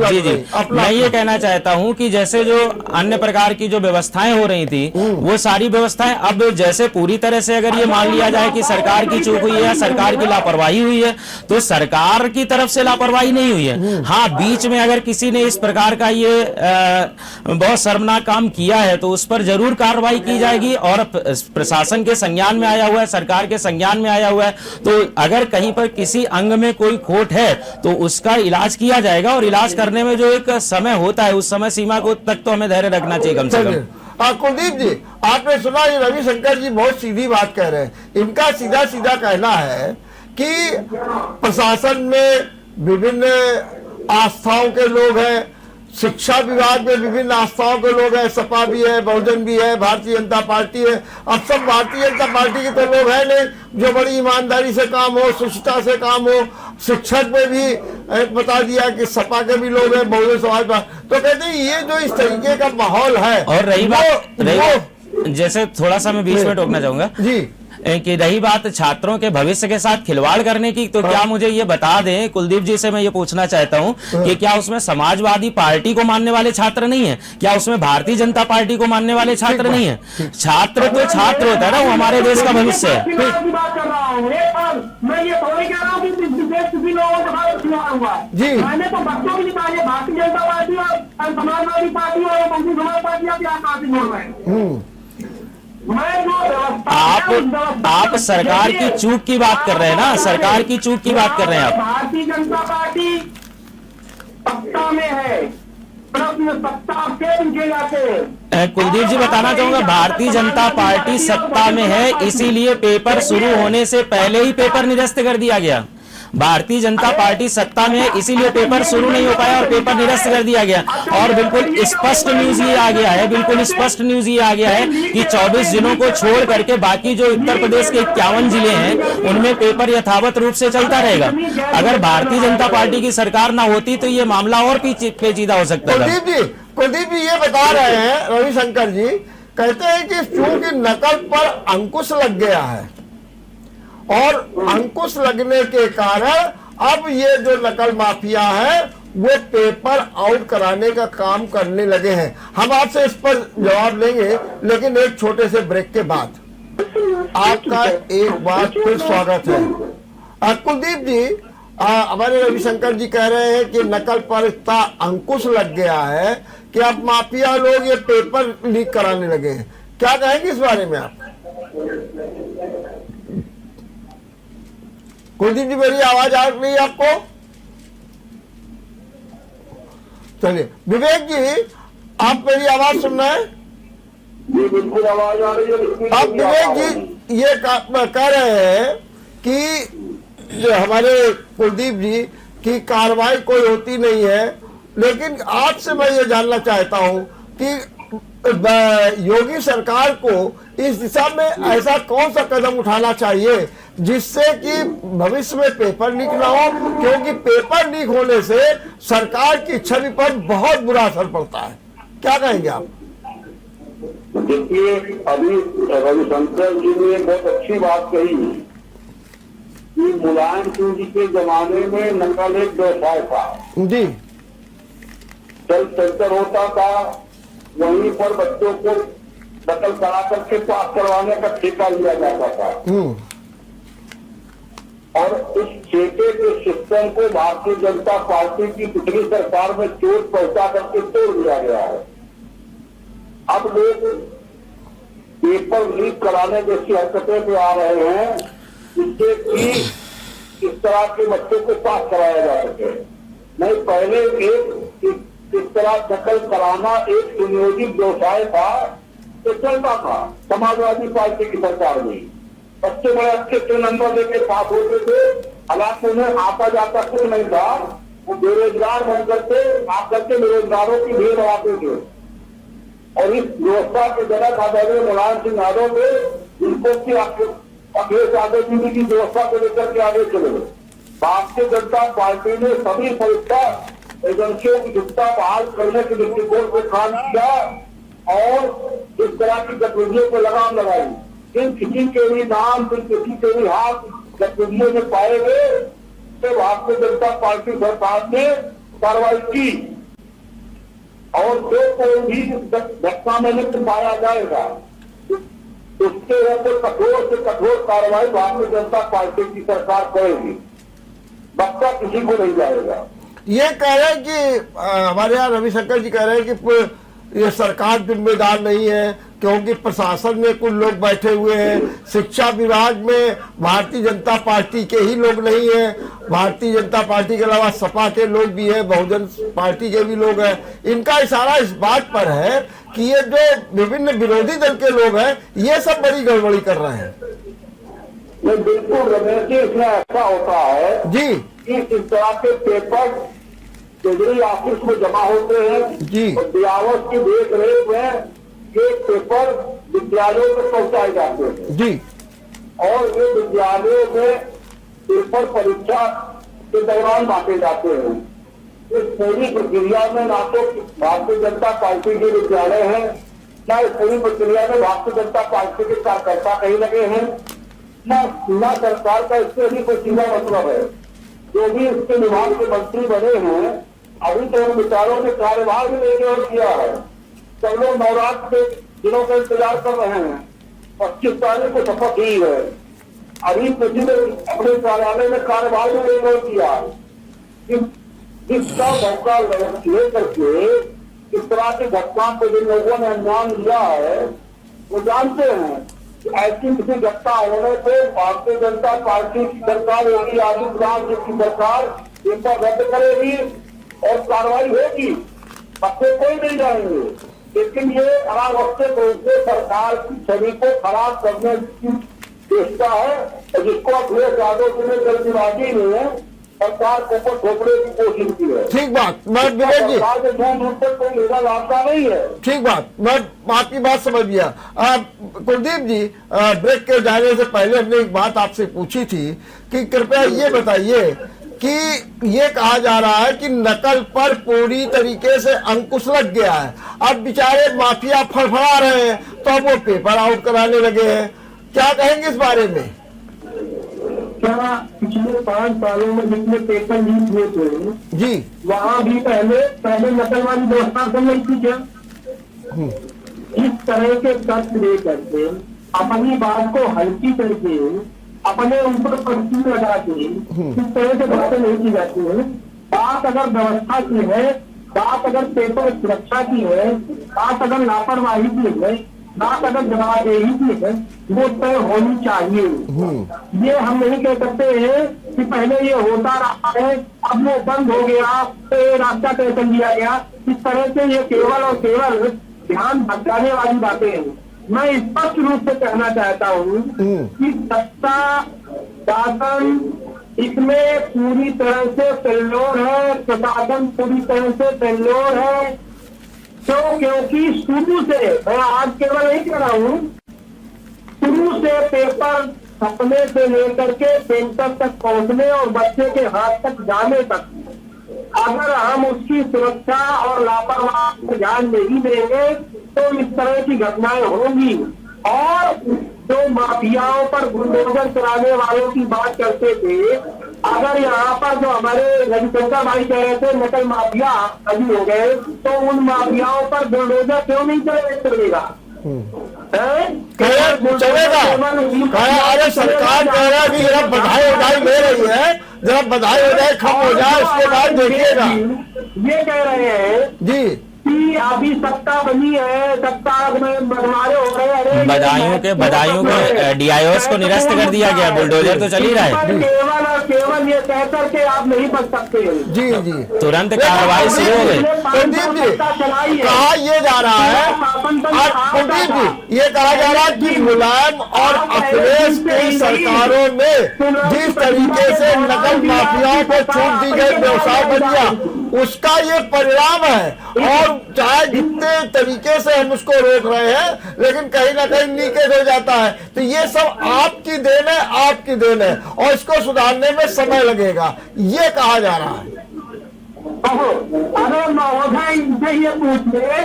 जी, मैं ये कहना चाहता हूं कि जैसे जो अन्य प्रकार की जो व्यवस्थाएं हो रही थी, वो सारी व्यवस्थाएं अब जैसे पूरी तरह से अगर ये मान लिया जाए कि सरकार की चूक हुई है या सरकार की लापरवाही हुई है, तो सरकार की तरफ से लापरवाही नहीं हुई है। हाँ, बीच में अगर किसी ने इस प्रकार का ये बहुत शर्मनाक काम किया है तो उस पर जरूर कार्रवाई की जाएगी। और प्रशासन के संज्ञान में आया हुआ है, सरकार के संज्ञान में आया हुआ है, तो अगर कहीं पर किसी अंग में कोई खोट है तो उसका इलाज किया जाएगा। और इलाज करने में जो एक समय होता है, उस समय सीमा को तक तो हमें धैर्य रखना चाहिए कम से कम। कुलदीप जी, आपने सुना ये रविशंकर जी बहुत सीधी बात कह रहे हैं। इनका सीधा सीधा कहना है कि प्रशासन में विभिन्न आस्थाओं के लोग हैं, शिक्षा विभाग में विभिन्न आस्थाओं के लोग हैं, सपा भी है, बहुजन भी है, भारतीय जनता पार्टी है। अब सब भारतीय जनता पार्टी के तो लोग हैं नहीं, जो बड़ी ईमानदारी से काम हो, शुचिता से काम हो। शिक्षक में भी बता दिया कि सपा के भी लोग हैं, बहुजन समाज पार्टी। तो कहते हैं ये जो इस तरीके का माहौल है। और रही बात, जैसे थोड़ा सा मैं बीच में टोकना चाहूंगा जी, कि रही बात छात्रों के भविष्य के साथ खिलवाड़ करने की, तो क्या मुझे ये बता दें, कुलदीप जी से मैं ये पूछना चाहता हूं कि क्या उसमें समाजवादी पार्टी को मानने वाले छात्र नहीं है? क्या उसमें भारतीय जनता पार्टी को मानने वाले छात्र नहीं है? छात्र तो छात्र होता है ना, वो हमारे देश का भविष्य है। मैं ये थोड़ी कह रहा हूँ कि किसी लोगों के साथ खिलवाड़ हुआ है। मैंने तो बच्चों की निकाले भारतीय जनता पार्टी और समाजवादी पार्टी और बहुजन समाज पार्टी आप जोड़ रहे हैं। आप सरकार की चूक की बात कर रहे हैं ना, सरकार की चूक की बात कर रहे हैं आप। भारतीय जनता पार्टी सत्ता में है, प्रश्न सत्ता से पूछे जाते हैं। कुलदीप जी, बताना चाहूंगा, भारतीय जनता पार्टी सत्ता में है, इसीलिए पेपर शुरू होने से पहले ही पेपर निरस्त कर दिया गया। भारतीय जनता पार्टी सत्ता में है, इसीलिए पेपर शुरू नहीं हो पाया और पेपर निरस्त कर दिया गया। और बिल्कुल स्पष्ट न्यूज ये आ गया है, बिल्कुल स्पष्ट न्यूज ये आ गया है कि 24 जिलों को छोड़ करके बाकी जो उत्तर प्रदेश के 51 जिले हैं, उनमें पेपर यथावत रूप से चलता रहेगा। अगर भारतीय जनता पार्टी की सरकार ना होती तो ये मामला और पेचीदा हो सकता था। कुलदीप जी ये बता रहे हैं, रविशंकर जी कहते हैं कि चूंकि नकल पर अंकुश लग गया है और अंकुश लगने के कारण अब ये जो नकल माफिया है वो पेपर आउट कराने का काम करने लगे हैं। हम आपसे इस पर जवाब लेंगे, लेकिन एक छोटे से ब्रेक के बाद। आपका एक बार फिर स्वागत है। कुलदीप जी, हमारे रविशंकर जी कह रहे हैं कि नकल पर इतना अंकुश लग गया है कि अब माफिया लोग ये पेपर लीक कराने लगे हैं। क्या कहेंगे इस बारे में आप? कुलदीप जी, मेरी आवाज आ रही है आपको? चलिए विवेक जी, आप मेरी आवाज सुन रहे हैं? बिल्कुल आवाज आ रही है। अब विवेक जी ये कह रहे हैं कि जो हमारे कुलदीप जी की कार्रवाई कोई होती नहीं है, लेकिन आपसे मैं ये जानना चाहता हूं कि योगी सरकार को इस दिशा में ऐसा कौन सा कदम उठाना चाहिए जिससे कि भविष्य में पेपर लीक ना हो, क्योंकि पेपर लीक होने से सरकार की छवि पर बहुत बुरा असर पड़ता है। क्या कहेंगे आप? देखिए, अभी रविशंकर जी ने बहुत अच्छी बात कही कि मुलायम सिंह जी के जमाने में नकल एक व्यवसाय था जी, सेल्फ सेंटर होता था, वहीं पर बच्चों को नकल करा करके पास करवाने का ठेका लिया जाता था। और इस ठेके के सिस्टम को भारतीय जनता पार्टी की पिछली सरकार में चोट पहुंचा करके तोड़ दिया गया है। अब लोग पेपर लीक कराने जैसी हरकतें पे आ रहे हैं जिससे कि इस तरह के बच्चों को पास कराया जा सके। नहीं, पहले एक इस तरह नकल कराना एक सुनियोजित व्यवसाय था, तो चलता था समाजवादी पार्टी की सरकार में। बच्चे बड़े अच्छे नंबर देके पास होते थे, हालांकि उन्हें आता जाता कुछ नहीं था, वो बेरोजगार बन करके आकर के बेरोजगारों की भीड़ बढ़ाते थे। और इस व्यवस्था के जनक आदरणीय मुलायम सिंह यादव थे, जिनको की अखिलेश यादव जी की व्यवस्था को लेकर के आगे चले। भारतीय जनता पार्टी ने सभी परीक्षा एजेंसियों की क्षमता बहाल करने के दृष्टिकोण से काम किया और इस तरह की गतिविधियों को लगाम लगाई। इन किसी के भी नाम, फिर किसी के भी हाथ गतिविधियों में पाए गए तो भारतीय जनता पार्टी सरकार ने कार्रवाई की और जो कोई भी घटना में लिप्त पाया जाएगा उसके ऊपर कठोर से कठोर कार्रवाई भारतीय जनता पार्टी की सरकार करेगी। बच्चा किसी को नहीं जाएगा। ये कह रहे हैं कि हमारे यहाँ रविशंकर जी कह रहे हैं कि ये सरकार जिम्मेदार नहीं है क्योंकि प्रशासन में कुछ लोग बैठे हुए हैं, शिक्षा विभाग में भारतीय जनता पार्टी के ही लोग नहीं है, भारतीय जनता पार्टी के अलावा सपा के लोग भी हैं, बहुजन पार्टी के भी लोग हैं। इनका इशारा इस बात पर है कि ये जो विभिन्न विरोधी दल के लोग हैं ये सब बड़ी गड़बड़ी कर रहे हैं। नहीं, बिल्कुल रमेश जी, इसमें ऐसा होता है जी कि इस तरह के पेपर केंद्रीय ऑफिस में जमा होते हैं जी, और DROs की देख रेख में ये पेपर विद्यालयों में पहुंचाए जाते हैं जी, और ये विद्यालयों में पेपर परीक्षा के दौरान बांटे जाते हैं। इस पूरी प्रक्रिया में ना तो भारतीय जनता पार्टी के विद्यालय हैं, ना इस पूरी प्रक्रिया में भारतीय जनता पार्टी के कार्यकर्ता कहीं लगे हैं, ना सरकार का इससे भी कोई सीधा मतलब है। जो भी इसके विभाग के मंत्री बने हैं अभी तो उन विचारों ने कार्यभार भी नहीं किया है। सब लोग नवरात्र के दिनों का इंतजार कर रहे हैं। 25 तारीख को शपथ हुई है, अभी किसी ने अपने कार्यालय में कार्यभार भी नहीं किया। इसका मौका लेकर के इस तरह की घटना को जिन लोगों ने अंजाम दिया है वो जानते हैं कि ऐसी किसी घटना होने पे भारतीय जनता पार्टी की सरकार योगी आदित्यनाथ जी की सरकार पेपर रद्द करेगी और कार्रवाई होगी। बच्चे कोई नहीं जाएंगे, लेकिन ये अनावश्यक रूप से सरकार की छवि को खराब करने की चेष्टा है और जिसको अखिलेश यादव जी ने जल्दबाजी में सरकार को ऊपर थोपने की कोशिश की है। ठीक बात, मैं विवेक जी सरकार के दूर दूर तक कोई मेरा रास्ता नहीं है। ठीक बात, मैं आपकी बात समझ गया। कुलदीप जी, ब्रेक के जाने से पहले हमने एक बात आपसे पूछी थी कि कृपया ये बताइए कि ये कहा जा रहा है कि नकल पर पूरी तरीके से अंकुश लग गया है, अब बेचारे माफिया फड़फड़ा रहे हैं तो अब वो पेपर आउट कराने लगे हैं, क्या कहेंगे इस बारे में? क्या पिछले 5 सालों में जितने पेपर लीक हुए थे जी, वहाँ भी पहले नकल वाली व्यवस्था कर रही थी क्या? इस तरह के तथ्य लेकर के अपनी बात को हल्की करके अपने ऊपर पर्ची लगा के इस तरह से बातें नहीं की जाती है। बात अगर व्यवस्था की है, बात अगर पेपर सुरक्षा की है, बात अगर लापरवाही की है, बात अगर जवाबदेही की है, वो तय होनी चाहिए। ये हम नहीं कह सकते हैं कि पहले ये होता रहा है अब वो बंद हो गया तो ये रास्ता तय कर दिया गया। इस तरह से ये केवल और केवल ध्यान भटकाने वाली बातें हैं। मैं स्पष्ट रूप से कहना चाहता हूँ कि सत्ता शासन इसमें पूरी तरह से फेल्योर है, प्रशासन पूरी तरह से फेल्योर है। क्योंकि शुरू से, मैं आज केवल नहीं कह रहा हूँ, शुरू से पेपर छपने से लेकर के सेंटर तक पहुंचने और बच्चे के हाथ तक जाने तक अगर हम उसकी सुरक्षा और लापरवाही पर ध्यान नहीं देंगे तो इस तरह की घटनाएं होंगी। और जो माफियाओं पर बुलडोजर चलाने वालों की बात करते थे, अगर यहाँ पर जो हमारे रविशंकर भाई कह रहे थे नकल माफिया अभी हो गए, तो उन माफियाओं पर बुलडोजर क्यों नहीं चलेगा? चलेगा। अरे सरकार कह रहा है कि जरा बधाई ले रही है, जरा बधाई हो जाए, खत्म हो जाए, उसके बाद देखिएगा। ये कह रहे हैं जी कि अभी सत्ता बनी है, सत्ता में बंटवारे हो रहे हैं। बदायूं के डीआईओएस को निरस्त कर दिया गया, बुलडोजर तो चल ही रहा है। केवल और केवल ये कह करके आप नहीं बच सकते। जी जी, तुरंत कार्रवाई शुरू हो गई। कुलदीप जी, कहा ये जा रहा है, कुलदीप जी ये कहा जा रहा है कि मुलायम और अखिलेश की सरकारों में जिस तरीके से नकल माफियाओं को छूट दी गई, व्यवसाय बन गया, उसका ये परिणाम है। और चाहे जितने तरीके से हम उसको रोक रहे हैं, लेकिन कहीं ना कहीं लीकेज हो जाता है। तो ये सब आपकी देन है, आपकी देन है, और इसको सुधारने में समय लगेगा, ये कहा जा रहा है। अगर महोदय इनसे ये पूछ ले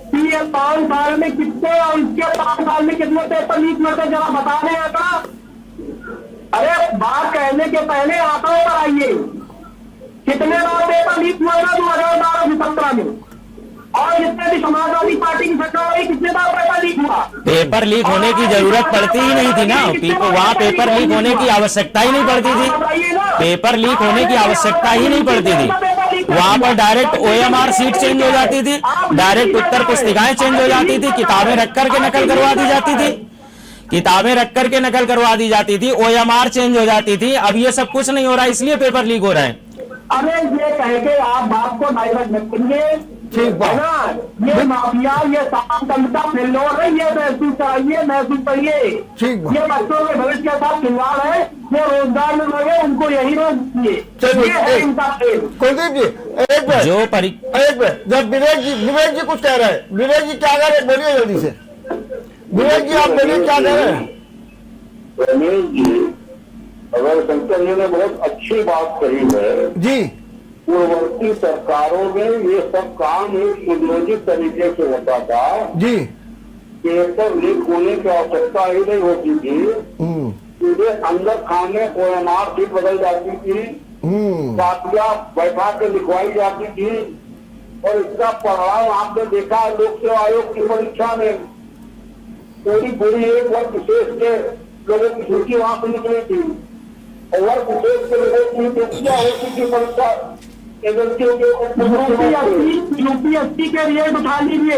कि ये 5 साल में कितने और इसके 5 साल में कितने पेपर लीक हुए थे, जरा बता दें आंकड़ा। अरे बात कहने के पहले आंकड़ों पर आइए, कितने बार पेपर लीक हुआ था 2012 से 17 में, और जितने भी समाजवादी पार्टी की सरकार हुई कितने बार पेपर लीक हुआ? पेपर लीक होने की जरूरत पड़ती ही नहीं थी ना, वहाँ पेपर लीक होने की आवश्यकता ही नहीं पड़ती थी। पेपर लीक होने की आवश्यकता ही नहीं पड़ती थी, वहाँ पर डायरेक्ट ओएमआर सीट चेंज हो जाती थी, डायरेक्ट उत्तर पुस्तिकाएं चेंज हो जाती थी, किताबें रख करके नकल करवा दी जाती थी, किताबें रख करके नकल करवा दी जाती थी, ओएमआर चेंज हो जाती थी। अब ये सब कुछ नहीं हो रहा, इसलिए पेपर लीक हो रहा है। अरे ये कह के आप बात को डाइवर्ट मत करिए, ठीक है ना? ये माफिया, ये सामंता फिल्लोर है, ये महसूस कराइए, महसूस करिए। ये बच्चों के भविष्य के साथ खिलवाड़ है, वो रोजगार में लगे, उनको यही रोज दिए। कुलदीप जी एक मिनट, जो एक मिनट, जब विवेक जी कुछ कह रहे हैं, विवेक जी क्या कह रहे हैं, बोलिए जल्दी से। विवेक जी आप बोलिए, क्या कह रहे हैं? रमेश जी, अगर शंकर जी ने बहुत अच्छी बात कही है जी, पूर्ववर्ती सरकारों में ये सब काम एक सुनियोजित तरीके से होता था जी, पेपर लीक होने की आवश्यकता ही नहीं होती थी, सीधे अंदर खाने ओएमआर सीट बदल जाती थी, कापियां बैठा के लिखवाई जाती थी, और इसका परिणाम आपने देखा लोक सेवा आयोग की परीक्षा में पूरी एक वर्ग विशेष के लोगों की सूची वहां से निकली थी, और वर्ग विशेष के लोगों की नियुक्तियां होती थी परीक्षा एजेंसियों के यूपीएससी के रिजल्ट उठा लीजिए।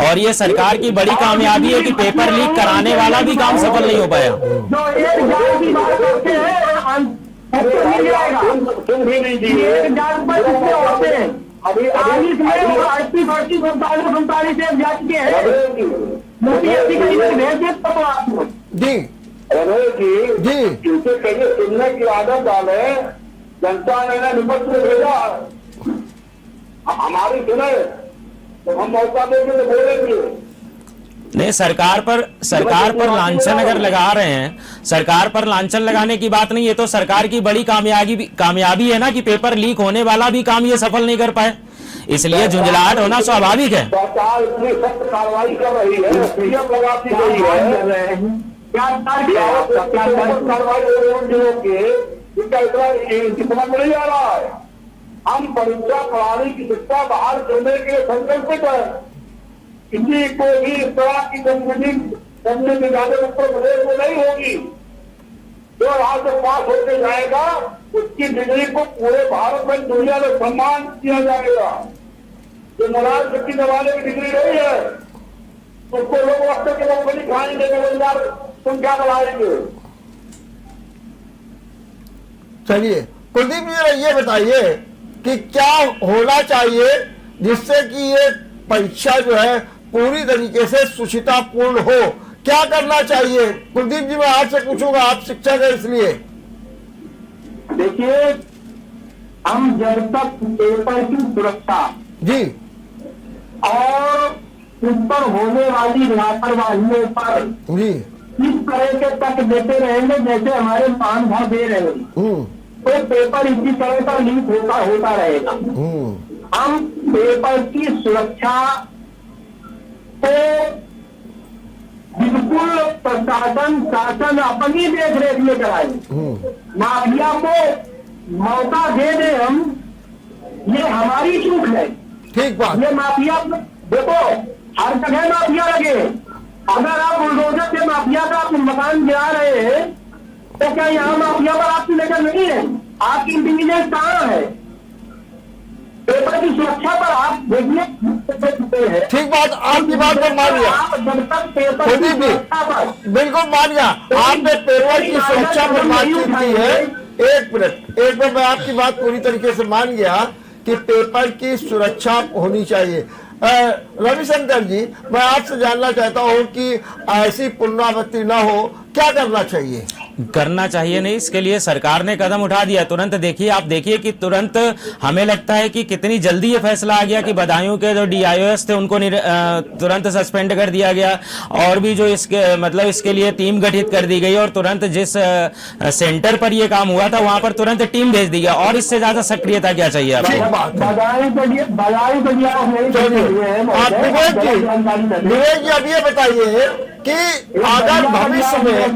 और ये सरकार की बड़ी कामयाबी है कि पेपर लीक कराने वाला भी काम सफल नहीं हो पाया। जो एक जांच की बात करते हैं सुन भी नहीं दी एक जांच पर कितने होते हैं? अभी 40 में और 38 39 से जांच के हैं, यूपीएससी का रिजल्ट भेज दे तो आपको। जी रमेश जी, इनसे कहिए सुनने की आदत डाले, जनता ने निपट में भेजा, हमारी सुने तो हम मौका देंगे तो बोलेंगे नहीं। सरकार पर लांछन अगर लगा रहे हैं, सरकार पर लांछन लगाने की बात नहीं, ये तो सरकार की बड़ी कामयाबी है ना कि पेपर लीक होने वाला भी काम ये सफल नहीं कर पाए, इसलिए झुंझलाहट होना स्वाभाविक है। सरकार इतनी सख्त कार्रवाई कर रही है, सीएम लगाती गई है, कार्रवाई कितना नहीं आ रहा है। हम परीक्षा प्रणाली की शिक्षा बहाल करने के लिए संकल्पित है, किसी को भी इस तरह की गतिविधि करने की इजाजत उत्तर प्रदेश में नहीं होगी। जो यहाँ से पास होकर जाएगा उसकी डिग्री को पूरे भारत में दुनिया में सम्मान दिया जाएगा। जो मोराल शक्ति दबाने की डिग्री नहीं है उसको लोग वक्त के लोग नहीं खाएंगे, बेरोजगार संख्या बढ़ाएंगे। चलिए कुलदीप जी ये बताइए कि क्या होना चाहिए जिससे कि ये परीक्षा जो है पूरी तरीके से सुचितापूर्ण हो, क्या करना चाहिए? कुलदीप जी मैं आपसे पूछूंगा, आप शिक्षक है इसलिए। देखिए, हम जब तक पेपर की सुरक्षा जी और उस पर होने वाली लापरवाहियों पर जी इस तरह के तक देते रहेंगे जैसे हमारे महानुभाव दे रहे हैं, तो पेपर इसी तरह का लीक होता रहेगा। हम पेपर की सुरक्षा को बिल्कुल प्रशासन शासन अपनी देख रेख में कराए। माफिया को मौका दे दे हम, ये हमारी चूक है। ठीक बात। ये माफिया देखो, हर जगह माफिया लगे। अगर आप बुलडोजर से माफिया का मकान गिरा रहे हैं तो क्या यहाँ माफिया पर आपकी नजर नहीं है? आपकी इंटेलिजेंस कहाँ है? पेपर की सुरक्षा पर आप देखिए। ठीक बात, आपकी बात को मान लिया। जब तक पेपर की सुरक्षा पर बिल्कुल मान लिया, आपने पेपर की सुरक्षा पर बातचीत की है। एक मिनट मैं आपकी बात पूरी तरीके से मान गया कि पेपर की सुरक्षा होनी चाहिए। रविशंकर जी, मैं आपसे जानना चाहता हूं कि ऐसी पुनरावृत्ति ना हो, क्या करना चाहिए? करना चाहिए नहीं, इसके लिए सरकार ने कदम उठा दिया तुरंत। देखिए, आप देखिए कि तुरंत हमें लगता है कि कितनी जल्दी ये फैसला आ गया कि बदायूं के जो DIOS थे उनको तुरंत सस्पेंड कर दिया गया, और भी जो इसके मतलब इसके लिए टीम गठित कर दी गई, और तुरंत जिस सेंटर पर ये काम हुआ था वहां पर तुरंत टीम भेज दी गई। और इससे ज्यादा सक्रियता क्या चाहिए आपको? विवेक जी, अब ये बताइए कि अगर भविष्य में एक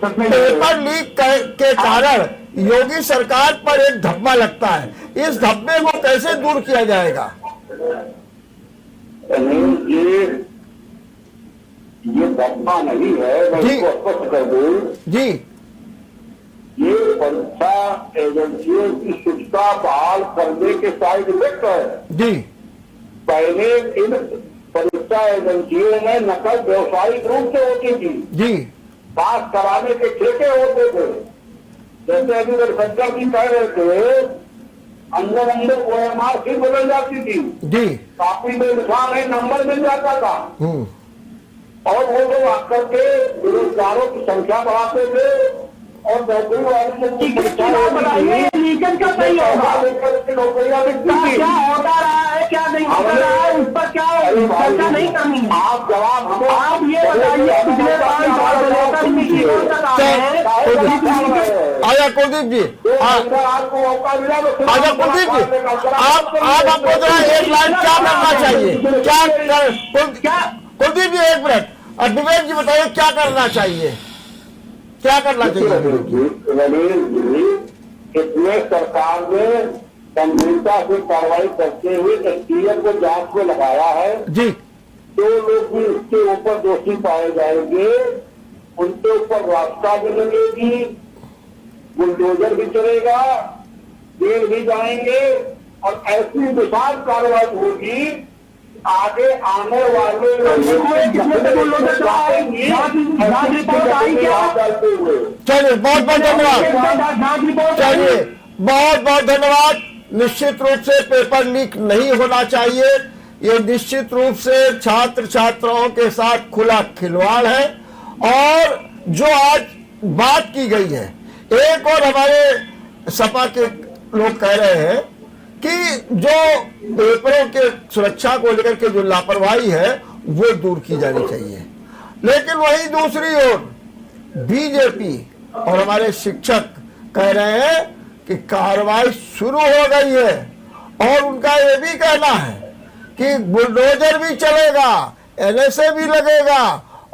पेपर लीक के कारण योगी सरकार पर एक धब्बा लगता है, इस धब्बे को कैसे दूर किया जाएगा? ये धब्बा नहीं है, मैं इसको स्पष्ट कर दूं जी। ये परीक्षा एजेंसियों की शुद्धता बहाल करने के साइड इफेक्ट है जी। पहले इन परीक्षा एजेंसियों में नकल व्यवसायिक रूप से होती थी जी। पास कराने के ठेके होते थे। जैसे अभी रविशंकर जी कह रहे थे, अंदर OMR फिर बदल जाती थी जी। कापी में लिखा है, नंबर मिल जाता था, और वो लोग आकर के बेरोजगारों की संख्या बढ़ाते थे और नौकरी वाले लीकेज का सही होगा। नौकरियां क्या होता रहा है, क्या नहीं होता रहा है, उस पर क्या चर्चा नहीं करनी। आप जवाब हमें आप ये बताइए, पिछले 5 साल से लेकर आजा कुलदीप जी, आपको मौका मिला तो आजा कुलदीप जी, आप हमको जरा एक लाइन क्या करना चाहिए? कुलदीप जी एक मिनट, और विवेक जी बताइए क्या करना चाहिए? क्या करना चाहिए? रमेश जी, इसमें सरकार ने गंभीरता से कार्रवाई करते हुए STF को जांच में लगाया है जी। जो लोग भी इसके ऊपर दोषी पाए जाएंगे उनके ऊपर रास्ता भी लगेगी, बुलडोजर भी चलेगा, जेल भी जाएंगे, और ऐसी विशाल कार्रवाई होगी आगे आने वाले चलिए बहुत बहुत धन्यवाद। चलिए बहुत बहुत धन्यवाद। निश्चित रूप से पेपर लीक नहीं होना चाहिए। ये निश्चित रूप से छात्र छात्राओं के साथ खुला खिलवाड़ है। और जो आज बात की गई है, एक और हमारे सपा के लोग कह रहे हैं कि जो पेपरों के सुरक्षा को लेकर के जो लापरवाही है वो दूर की जानी चाहिए, लेकिन वही दूसरी ओर बीजेपी और हमारे शिक्षक कह रहे हैं कि कार्रवाई शुरू हो गई है, और उनका ये भी कहना है कि बुलडोजर भी चलेगा, NSA भी लगेगा,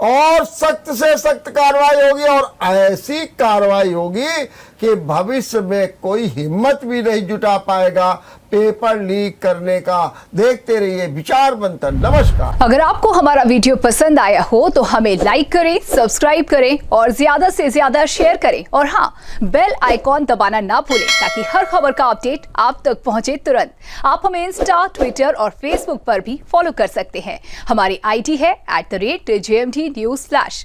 और सख्त से सख्त कार्रवाई होगी, और ऐसी कार्रवाई होगी कि भविष्य में कोई हिम्मत भी नहीं जुटा पाएगा पेपर लीक करने का। देखते रहिए विचार मंथन। नमस्कार। अगर आपको हमारा वीडियो पसंद आया हो तो हमें लाइक करें, सब्सक्राइब करें और ज्यादा से ज्यादा शेयर करें, और हाँ, बेल आइकॉन दबाना ना भूलें ताकि हर खबर का अपडेट आप तक पहुंचे तुरंत। आप हमें इंस्टा, ट्विटर और फेसबुक पर भी फॉलो कर सकते हैं। हमारी ID है @JMT News Flash।